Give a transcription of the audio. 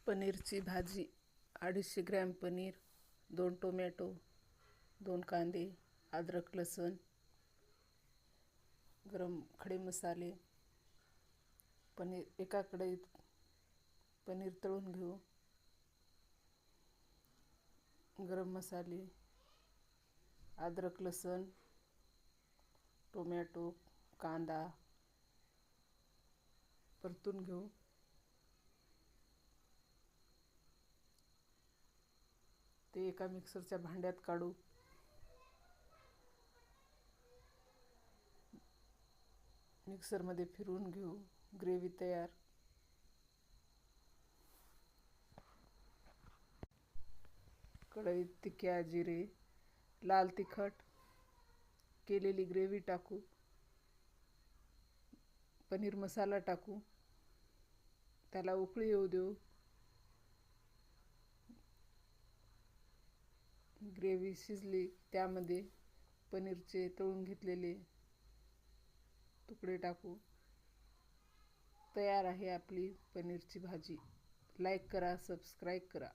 पनीरची भाजी 250 gram paneer, 2 tomato, 2 कांदे, अद्रक लसूण, गरम खडे मसाले. पनीर एका कढईत पनीर तळून घेऊ. गरम मसाले, अद्रक लसूण, टोमॅटो, कांदा परतून घेऊ. ते एका मिक्सरच्या भांड्यात काढू. मिक्सरमध्ये फिरवून घेऊ. ग्रेव्ही तयार. कढईत तिखट, जिरे, लाल तिखट, केलेली ग्रेव्ही टाकू. पनीर मसाला टाकू. त्याला उकळी येऊ देऊ. ग्रेव्ही शिजली त्यामध्ये पनीरचे तळून घेतलेले तुकडे टाकू. तयार आहे आपली पनीरची भाजी. लाईक करा, सबस्क्राईब करा.